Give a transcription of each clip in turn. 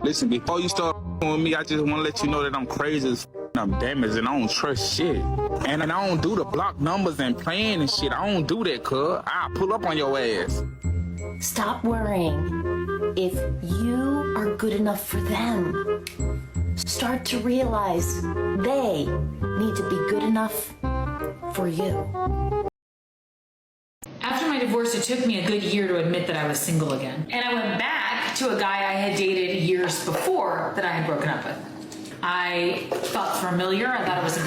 Listen, before you start with me, I just want to let you know that I'm crazy as I'm damaged and I don't trust shit. And I don't do the block numbers and playing and shit. I don't do that, cuz. I'll pull up on your ass. Stop worrying. If you are good enough for them, start to realize they need to be good enough for you. After my divorce, it took me a good year to admit that I was single again. And I went back to a guy I had dated years before that I had broken up with. I felt familiar. I thought it was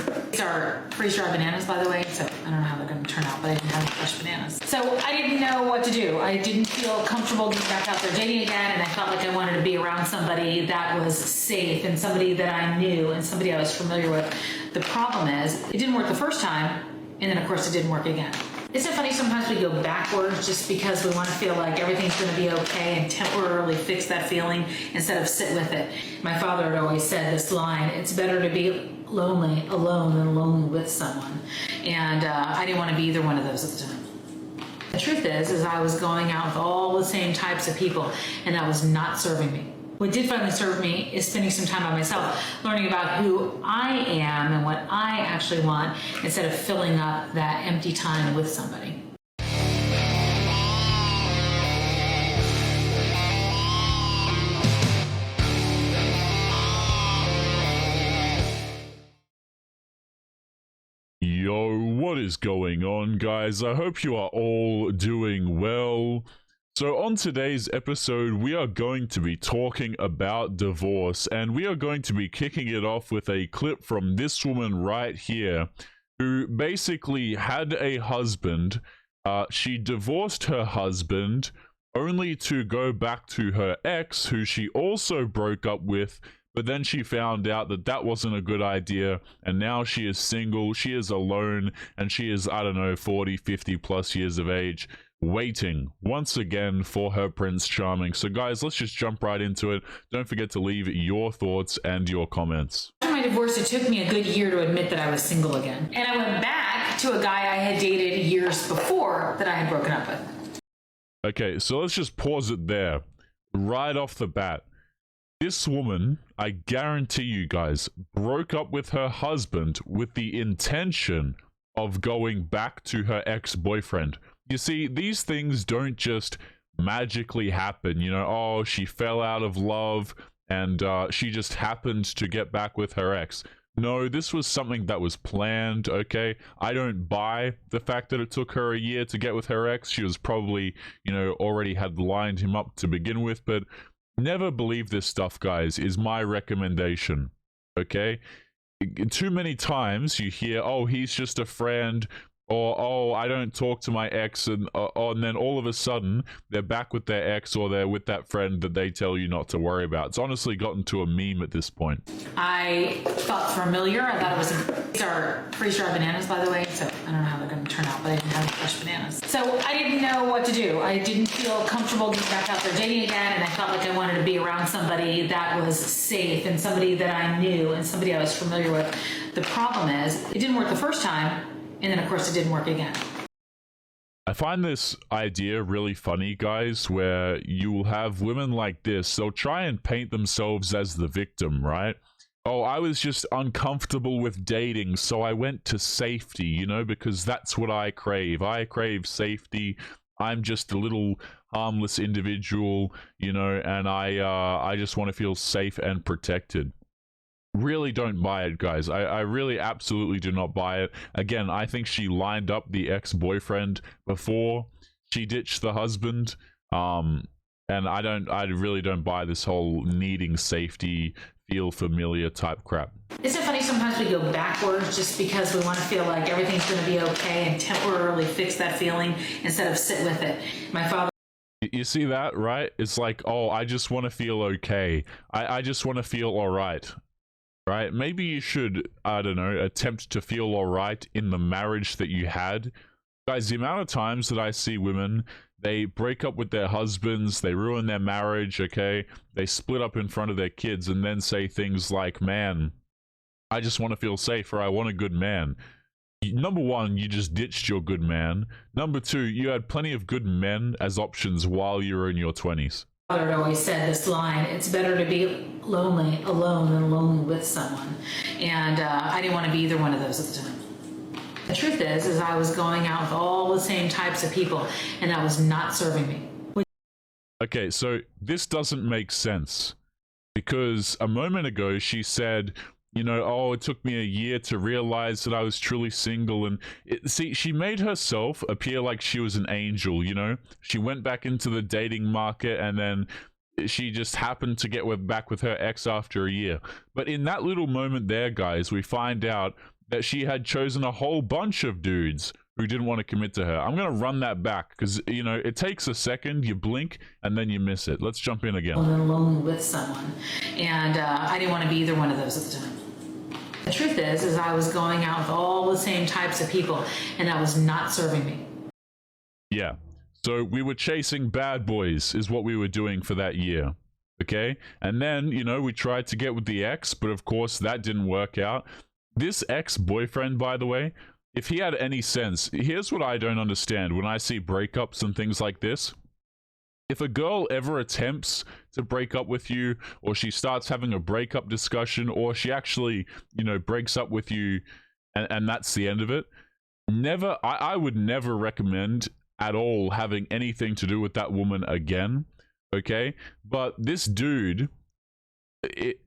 pretty sure bananas, by the way, so I don't know how they're going to turn out, but I didn't have any fresh bananas. So I didn't know what to do. I didn't feel comfortable getting back out there dating again, and I felt like I wanted to be around somebody that was safe and somebody that I knew and somebody I was familiar with. The problem is, it didn't work the first time, and then of course it didn't work again. Isn't it funny sometimes we go backwards just because we want to feel like everything's going to be okay and temporarily fix that feeling instead of sit with it? My father had always said this line, it's better to be lonely alone than lonely with someone. And I didn't want to be either one of those at the time. The truth is I was going out with all the same types of people, and that was not serving me. What did finally serve me is spending some time by myself, learning about who I am and what I actually want, instead of filling up that empty time with somebody. Yo, what is going on, guys? I hope you are all doing well. So on today's episode, we are going to be talking about divorce, and we are going to be kicking it off with a clip from this woman right here, who basically had a husband. She divorced her husband only to go back to her ex, who she also broke up with, but then she found out that that wasn't a good idea, and now she is single, she is alone, and she is, I don't know, 40, 50 plus years of age, waiting once again for her Prince Charming. So guys, let's just jump right into it. Don't forget to leave your thoughts and your comments. After my divorce, it took me a good year to admit that I was single again. And I went back to a guy I had dated years before that I had broken up with. Okay, so let's just pause it there. Right off the bat. This woman, I guarantee you guys, broke up with her husband with the intention of going back to her ex-boyfriend. You see, these things don't just magically happen, you know, oh, she fell out of love and she just happened to get back with her ex. No, this was something that was planned, okay? I don't buy the fact that it took her a year to get with her ex. She was probably, you know, already had lined him up to begin with, but never believe this stuff, guys, is my recommendation, okay? Too many times you hear, oh, he's just a friend, or oh, I don't talk to my ex, and then all of a sudden they're back with their ex, or they're with that friend that they tell you not to worry about. It's honestly gotten to a meme at this point. I felt familiar. I thought it was pretty sure bananas, by the way, so I don't know how they're going to turn out, but I didn't have any fresh bananas. So I didn't know what to do. I didn't feel comfortable getting back out there dating again, and I felt like I wanted to be around somebody that was safe and somebody that I knew and somebody I was familiar with. The problem is, it didn't work the first time, and then of course it didn't work again. I find this idea really funny, guys, where you will have women like this. They'll try and paint themselves as the victim, right? Oh, I was just uncomfortable with dating, so I went to safety, you know, because that's what I crave. I crave safety. I'm just a little harmless individual, you know, and I just want to feel safe and protected. Really don't buy it, guys. I really absolutely do not buy it. Again, I think she lined up the ex-boyfriend before she ditched the husband. And I really don't buy this whole needing safety, feel familiar type crap. Isn't it funny sometimes we go backwards just because we want to feel like everything's going to be okay and temporarily fix that feeling instead of sit with it? My father... You see that, right? It's like, oh, I just want to feel okay. I just want to feel all right. Right? Maybe you should, I don't know, attempt to feel all right in the marriage that you had. Guys, the amount of times that I see women, they break up with their husbands, they ruin their marriage, okay? They split up in front of their kids and then say things like, man, I just want to feel safe, or I want a good man. Number one, you just ditched your good man. Number two, you had plenty of good men as options while you were in your 20s. father had always said this line, it's better to be lonely alone than lonely with someone. And I didn't want to be either one of those at the time. The truth is I was going out with all the same types of people, and that was not serving me. Okay, so this doesn't make sense. Because a moment ago she said, you know, oh, it took me a year to realize that I was truly single. And see, she made herself appear like she was an angel, you know? She went back into the dating market and then she just happened to get back with her ex after a year. But in that little moment there, guys, we find out that she had chosen a whole bunch of dudes who didn't want to commit to her. I'm going to run that back because, you know, it takes a second, you blink, and then you miss it. Let's jump in again. Alone with someone. And I didn't want to be either one of those at the time. The truth is I was going out with all the same types of people, and that was not serving me. Yeah. So we were chasing bad boys is what we were doing for that year. Okay? And then, you know, we tried to get with the ex, but of course that didn't work out. This ex-boyfriend, by the way, if he had any sense, here's what I don't understand when I see breakups and things like this. If a girl ever attempts to break up with you, or she starts having a breakup discussion, or she actually, you know, breaks up with you, and that's the end of it, I would never recommend at all having anything to do with that woman again, okay? But this dude,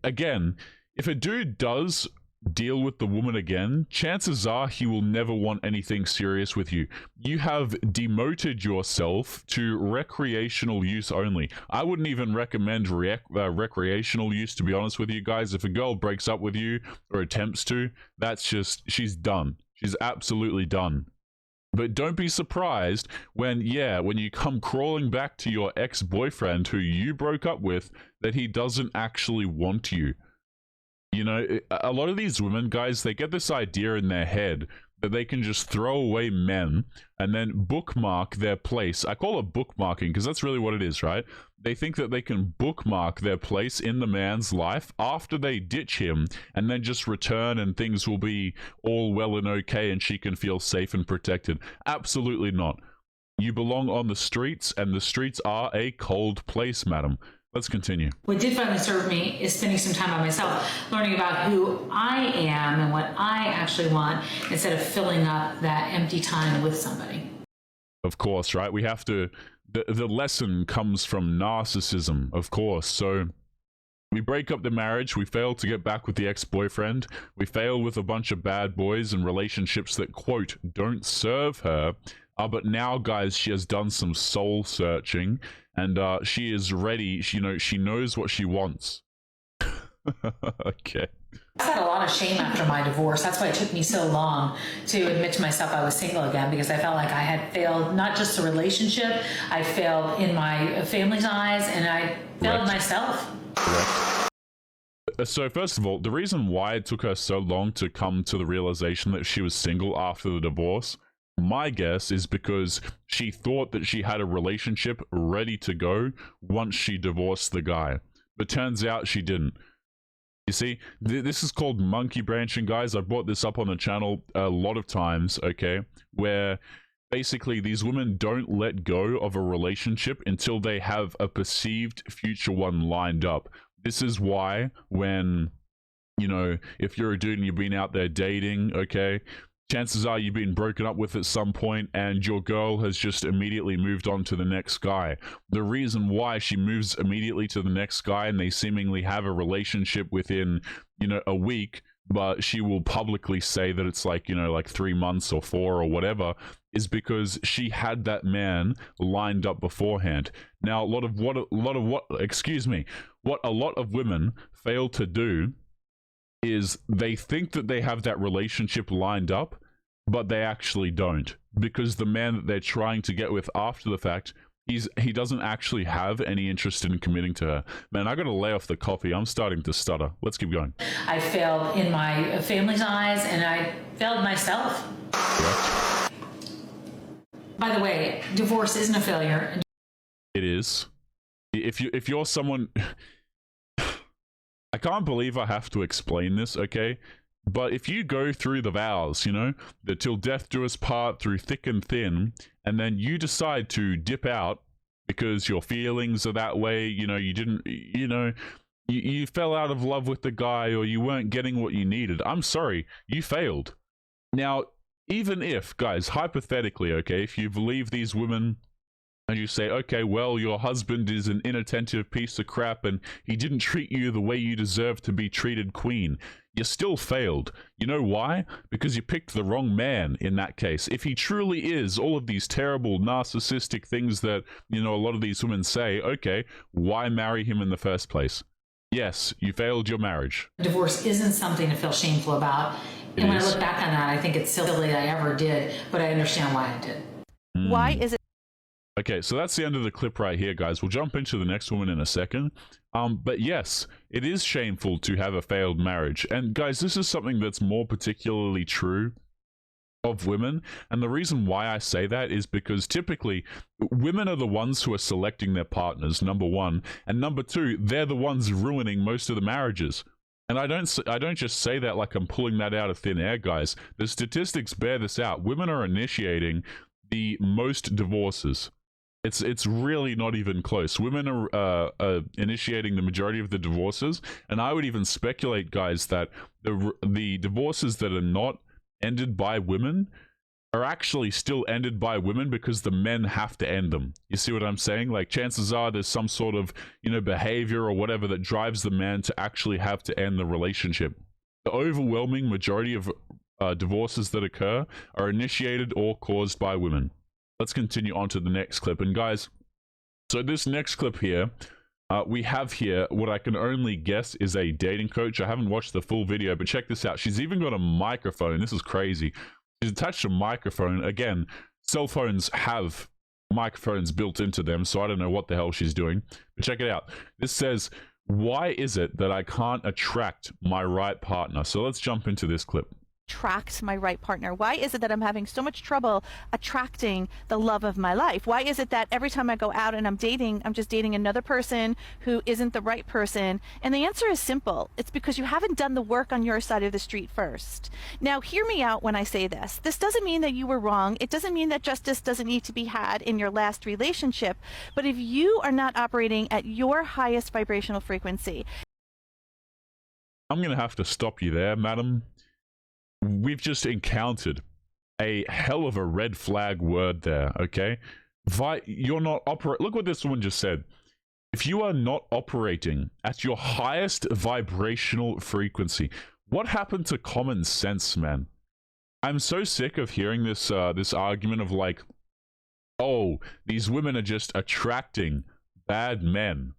again, if a dude does deal with the woman again, chances are he will never want anything serious with you. You have demoted yourself to recreational use only. I wouldn't even recommend recreational use, to be honest with you guys. If a girl breaks up with you or attempts to, that's just, she's done. She's absolutely done. But don't be surprised when you come crawling back to your ex-boyfriend who you broke up with, that he doesn't actually want you. You know, a lot of these women, guys, they get this idea in their head that they can just throw away men and then bookmark their place. I call it bookmarking because that's really what it is, right? They think that they can bookmark their place in the man's life after they ditch him and then just return and things will be all well and okay and she can feel safe and protected. Absolutely not. You belong on the streets, and the streets are a cold place, madam. Let's continue. What did finally serve me is spending some time by myself, learning about who I am and what I actually want, instead of filling up that empty time with somebody. Of course, right? We have to, the lesson comes from narcissism, of course. So we break up the marriage, we fail to get back with the ex-boyfriend, we fail with a bunch of bad boys and relationships that, quote, don't serve her. But now, guys, she has done some soul searching, and she is ready. She knows what she wants. Okay. I had a lot of shame after my divorce. That's why it took me so long to admit to myself I was single again, because I felt like I had failed not just the relationship, I failed in my family's eyes, and I failed myself. Correct. So first of all, the reason why it took her so long to come to the realization that she was single after the divorce, my guess is because she thought that she had a relationship ready to go once she divorced the guy. But turns out she didn't. You see, this is called monkey branching, guys. I've brought this up on the channel a lot of times, okay? Where basically these women don't let go of a relationship until they have a perceived future one lined up. This is why when, you know, if you're a dude and you've been out there dating, okay, chances are you've been broken up with at some point and your girl has just immediately moved on to the next guy. The reason why she moves immediately to the next guy and they seemingly have a relationship within, you know, a week, but she will publicly say that it's like, you know, like 3 months or 4 or whatever, is because she had that man lined up beforehand. Now, what a lot of women fail to do is they think that they have that relationship lined up, but they actually don't, because the man that they're trying to get with after the fact, he doesn't actually have any interest in committing to her. Man, I gotta lay off the coffee. I'm starting to stutter. Let's keep going. I failed in my family's eyes, and I failed myself. Correct. By the way, divorce isn't a failure. It is. If you're someone... I can't believe I have to explain this, okay? But if you go through the vows, you know, that till death do us part, through thick and thin, and then you decide to dip out because your feelings are that way. You know, you didn't, you fell out of love with the guy, or you weren't getting what you needed. I'm sorry, you failed. Now, even if, guys, hypothetically, okay, if you believe these women and you say, okay, well, your husband is an inattentive piece of crap and he didn't treat you the way you deserve to be treated, queen, you still failed. You know why? Because you picked the wrong man in that case. If he truly is all of these terrible narcissistic things that, a lot of these women say, okay, why marry him in the first place? Yes, you failed your marriage. Divorce isn't something to feel shameful about. And when I look back on that, I think it's silly I ever did, but I understand why I did. Why is it? Okay, so that's the end of the clip right here, guys. We'll jump into the next woman in a second. But yes, it is shameful to have a failed marriage. And guys, this is something that's more particularly true of women. And the reason why I say that is because typically women are the ones who are selecting their partners, number one. And number two, they're the ones ruining most of the marriages. And I don't just say that like I'm pulling that out of thin air, guys. The statistics bear this out. Women are initiating the most divorces. It's really not even close. Women are initiating the majority of the divorces, and I would even speculate, guys, that the divorces that are not ended by women are actually still ended by women because the men have to end them. You see what I'm saying? Like, chances are there's some sort of, behavior or whatever that drives the man to actually have to end the relationship. The overwhelming majority of divorces that occur are initiated or caused by women. Let's continue on to the next clip. And guys, so this next clip here, we have here what I can only guess is a dating coach. I haven't watched the full video, but check this out. She's even got a microphone. This is crazy. She's attached a microphone. Again, cell phones have microphones built into them, so I don't know what the hell she's doing. But check it out. This says, why is it that I can't attract my right partner? So let's jump into this clip. Attract my right partner? Why is it that I'm having so much trouble attracting the love of my life? Why is it that every time I go out and I'm just dating another person who isn't the right person? And the answer is simple. It's because you haven't done the work on your side of the street first. Now, hear me out when I say this. This doesn't mean that you were wrong. It doesn't mean that justice doesn't need to be had in your last relationship. But if you are not operating at your highest vibrational frequency, I'm going to have to stop you there, madam. We've just encountered a hell of a red flag word there, okay? You're not look what this woman just said. If you are not operating at your highest vibrational frequency, what happened to common sense, man? I'm so sick of hearing this this argument of like, oh, these women are just attracting bad men,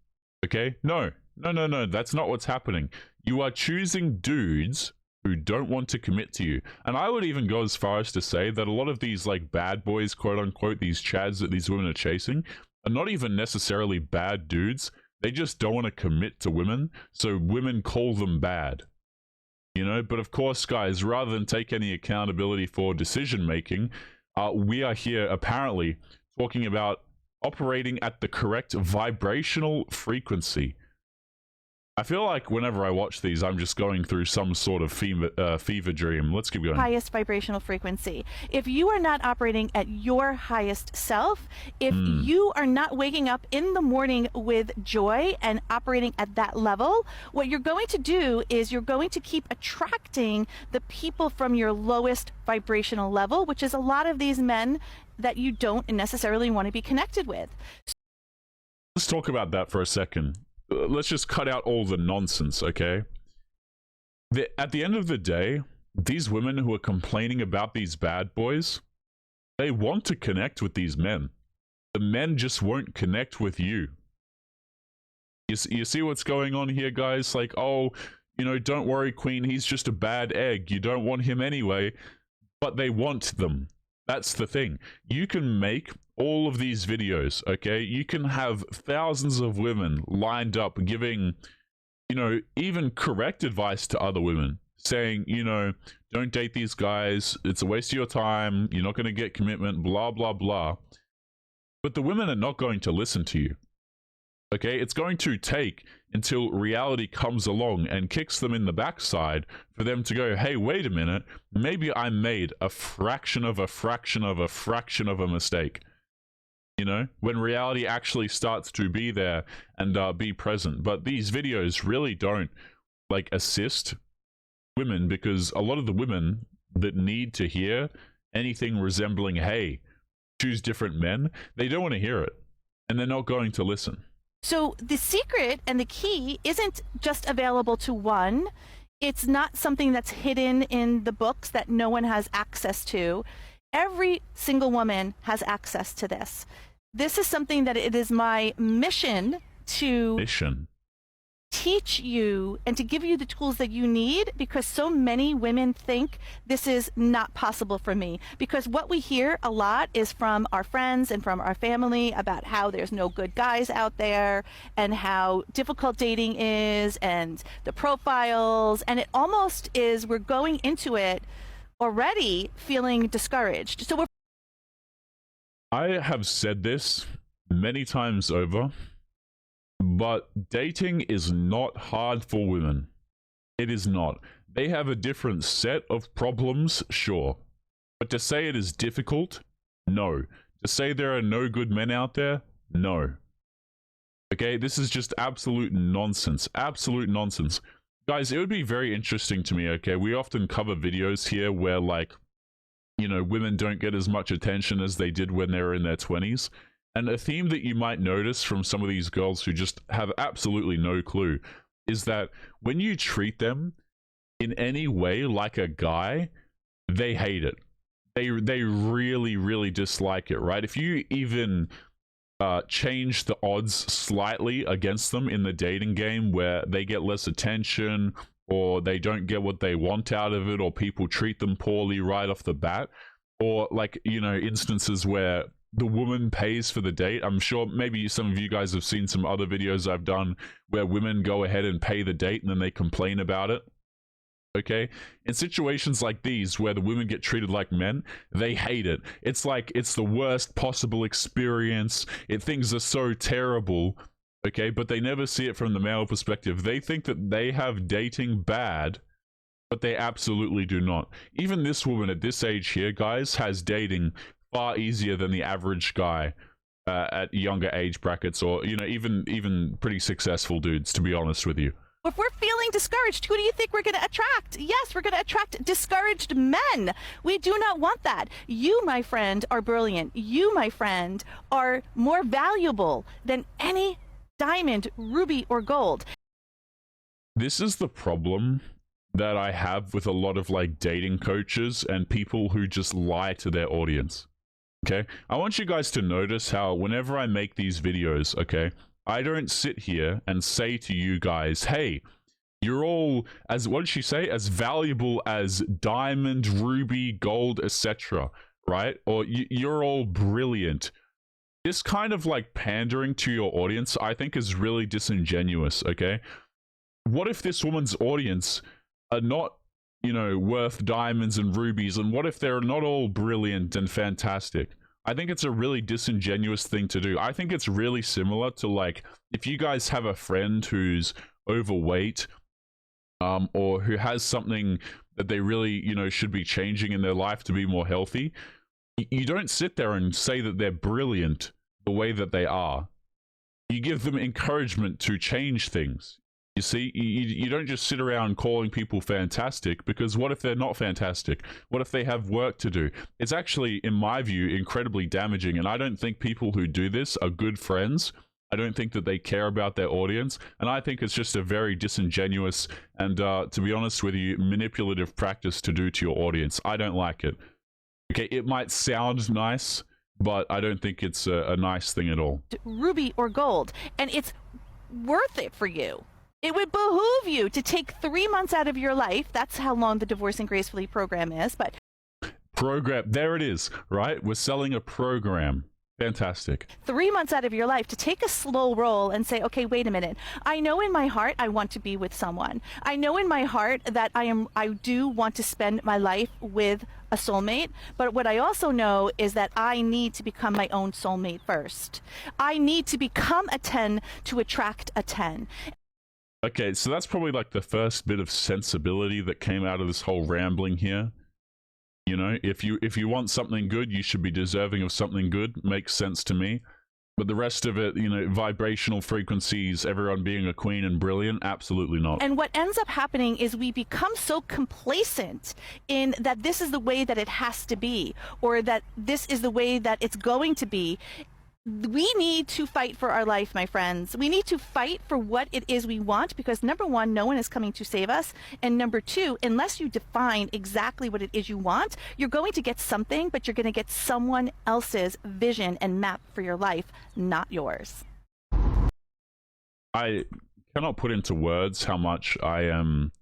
okay? No, that's not what's happening. You are choosing dudes who don't want to commit to you. And I would even go as far as to say that a lot of these like bad boys, quote unquote, these chads that these women are chasing are not even necessarily bad dudes. They just don't want to commit to women, so women call them bad. But of course, guys, rather than take any accountability for decision making, we are here apparently talking about operating at the correct vibrational frequency. I feel like whenever I watch these, I'm just going through some sort of fever dream. Let's keep going. Highest vibrational frequency. If you are not operating at your highest self, if you are not waking up in the morning with joy and operating at that level, what you're going to do is you're going to keep attracting the people from your lowest vibrational level, which is a lot of these men that you don't necessarily want to be connected with. Let's talk about that for a second. Let's just cut out all the nonsense, okay? At the end of the day, these women who are complaining about these bad boys, they want to connect with these men. The men just won't connect with you. You see what's going on here, guys? Like, oh, don't worry, queen, he's just a bad egg. You don't want him anyway. But they want them. That's the thing. You can make all of these videos, okay? You can have thousands of women lined up giving, even correct advice to other women, saying, don't date these guys. It's a waste of your time. You're not going to get commitment, blah, blah, blah. But the women are not going to listen to you. Okay, it's going to take until reality comes along and kicks them in the backside for them to go, hey, wait a minute, maybe I made a fraction of a fraction of a fraction of a mistake. you know, when reality actually starts to be there and be present. But these videos really don't like assist women, because a lot of the women that need to hear anything resembling, hey, choose different men, they don't want to hear it, and they're not going to listen. So the secret and the key isn't just available to one. It's not something that's hidden in the books that no one has access to. Every single woman has access to this. This is something that it is my mission to teach you and to give you the tools that you need, because so many women think this is not possible for me. Because what we hear a lot is from our friends and from our family about how there's no good guys out there and how difficult dating is and the profiles, and it almost is, we're going into it already feeling discouraged. So I have said this many times over, but dating is not hard for women. It is not. They have a different set of problems, sure. But to say it is difficult, no. To say there are no good men out there, no. Okay, this is just absolute nonsense. Absolute nonsense. Guys, it would be very interesting to me, okay? We often cover videos here where, like, you know, women don't get as much attention as they did when they were in their 20s. And a theme that you might notice from some of these girls who just have absolutely no clue is that when you treat them in any way like a guy, they hate it. They really, really dislike it, right? If you even change the odds slightly against them in the dating game, where they get less attention or they don't get what they want out of it, or people treat them poorly right off the bat, or, like, you know, instances where the woman pays for the date. I'm sure maybe some of you guys have seen some other videos I've done where women go ahead and pay the date and then they complain about it. Okay, in situations like these where the women get treated like men, they hate it. It's like it's the worst possible experience. Things are so terrible. Okay, but they never see it from the male perspective. They think that they have dating bad, but they absolutely do not. Even this woman at this age here, guys, has dating far easier than the average guy at younger age brackets, or, you know, even pretty successful dudes, to be honest with you. if we're feeling discouraged, who do you think we're going to attract? Yes, we're going to attract discouraged men. We do not want that. You, my friend, are brilliant. You, my friend, are more valuable than any diamond, ruby, or gold. This is the problem that I have with a lot of like dating coaches and people who just lie to their audience. Okay, I want you guys to notice how whenever I make these videos, okay, I don't sit here and say to you guys, hey, you're all, as what did she say, as valuable as diamond, ruby, gold, etc., right? Or you're all brilliant. This kind of like pandering to your audience, I think, is really disingenuous. Okay, what if this woman's audience are not, you know, worth diamonds and rubies, and what if they're not all brilliant and fantastic? I think it's a really disingenuous thing to do. I think it's really similar to, like, if you guys have a friend who's overweight, or who has something that they really, you know, should be changing in their life to be more healthy, you don't sit there and say that they're brilliant the way that they are. You give them encouragement to change things. You see, you don't just sit around calling people fantastic, because what if they're not fantastic? What if they have work to do? It's actually, in my view, incredibly damaging, and I don't think people who do this are good friends. I don't think that they care about their audience, and I think it's just a very disingenuous and, to be honest with you, manipulative practice to do to your audience. I don't like it. Okay, it might sound nice, but I don't think it's a nice thing at all. Ruby or gold, and it's worth it for you. It would behoove you to take 3 months out of your life. That's how long the Divorcing Gracefully program is. But program, there it is, right? We're selling a program. Fantastic. 3 months out of your life to take a slow roll and say, okay, wait a minute. I know in my heart I want to be with someone. I know in my heart that I do want to spend my life with a soulmate. But what I also know is that I need to become my own soulmate first. I need to become a 10 to attract a 10. Okay, so that's probably like the first bit of sensibility that came out of this whole rambling here. You know, if you want something good, you should be deserving of something good. Makes sense to me. But the rest of it, you know, vibrational frequencies, everyone being a queen and brilliant, absolutely not. And what ends up happening is we become so complacent in that this is the way that it has to be, or that this is the way that it's going to be. We need to fight for our life, my friends. We need to fight for what it is we want, because number one, no one is coming to save us. And number two, unless you define exactly what it is you want, you're going to get something, but you're going to get someone else's vision and map for your life, not yours. I cannot put into words how much I am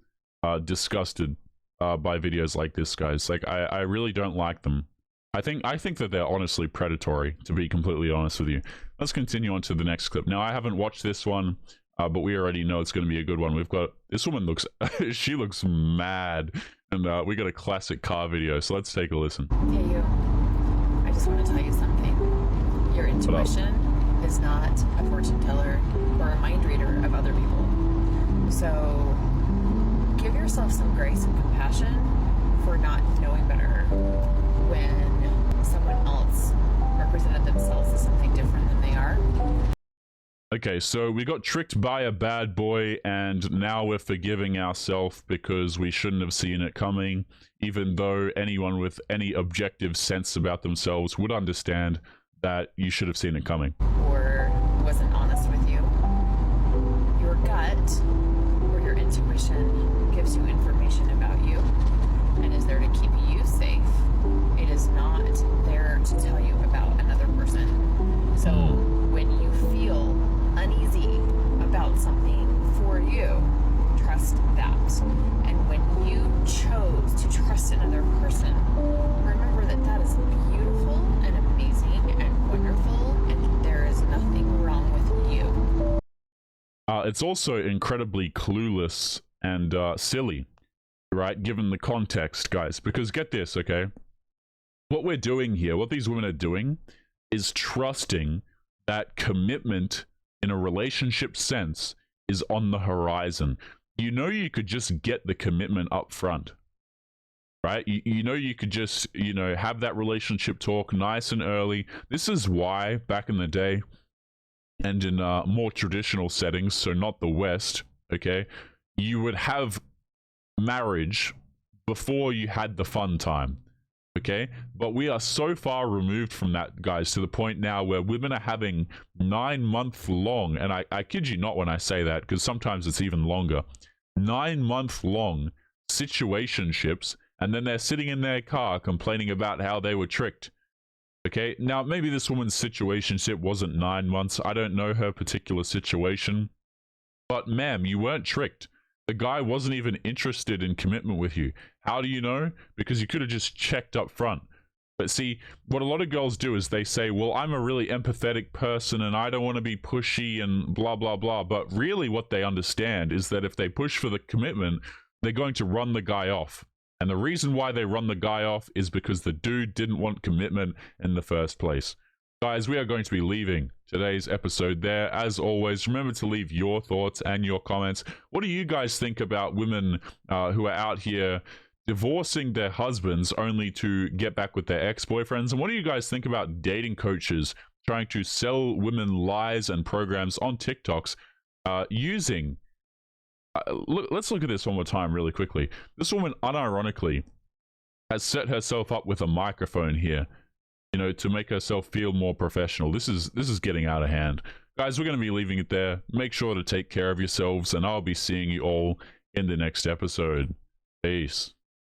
disgusted by videos like this, guys. Like, I really don't like them. I think that they're honestly predatory, to be completely honest with you. Let's continue on to the next clip. Now, I haven't watched this one, but we already know it's going to be a good one. We've got, this woman looks, she looks mad, and we got a classic car video, so let's take a listen. Hey you, I just want to tell you something. Your intuition is not a fortune teller or a mind reader of other people. So give yourself some grace and compassion for not knowing better when someone else represented themselves as something different than they are. Okay, so we got tricked by a bad boy, and now we're forgiving ourselves because we shouldn't have seen it coming, even though anyone with any objective sense about themselves would understand that you should have seen it coming. Or wasn't honest with you. Your gut or your intuition gives you information about you and is there to keep you safe. It is not there to tell you about another person. So when you feel uneasy about something for you, trust that. And when you chose to trust another person, remember that that is beautiful and amazing and wonderful, and there is nothing wrong with you. It's also incredibly clueless and silly, right? Given the context, guys. Because get this, okay? What we're doing here, what these women are doing, is trusting that commitment in a relationship sense is on the horizon. You know, you could just get the commitment up front, right? You know, you could just, you know, have that relationship talk nice and early. This is why back in the day and in more traditional settings, so not the West, okay, you would have marriage before you had the fun time. Okay, but we are so far removed from that, guys, to the point now where women are having 9-month long, and I kid you not when I say that, because sometimes it's even longer, 9-month long situationships, and then they're sitting in their car complaining about how they were tricked. Okay, now maybe this woman's situationship wasn't 9 months. I don't know her particular situation, but ma'am, you weren't tricked. The guy wasn't even interested in commitment with you. How do you know? Because you could have just checked up front. But see, what a lot of girls do is they say, well, I'm a really empathetic person and I don't want to be pushy and blah, blah, blah. But really what they understand is that if they push for the commitment, they're going to run the guy off. And the reason why they run the guy off is because the dude didn't want commitment in the first place. Guys, we are going to be leaving today's episode there. As always, remember to leave your thoughts and your comments. What do you guys think about women who are out here divorcing their husbands only to get back with their ex-boyfriends? And what do you guys think about dating coaches trying to sell women lies and programs on TikToks using... let's look at this one more time really quickly. This woman, unironically, has set herself up with a microphone here, you know, to make herself feel more professional. This is getting out of hand. Guys, we're going to be leaving it there. Make sure to take care of yourselves, and I'll be seeing you all in the next episode. Peace.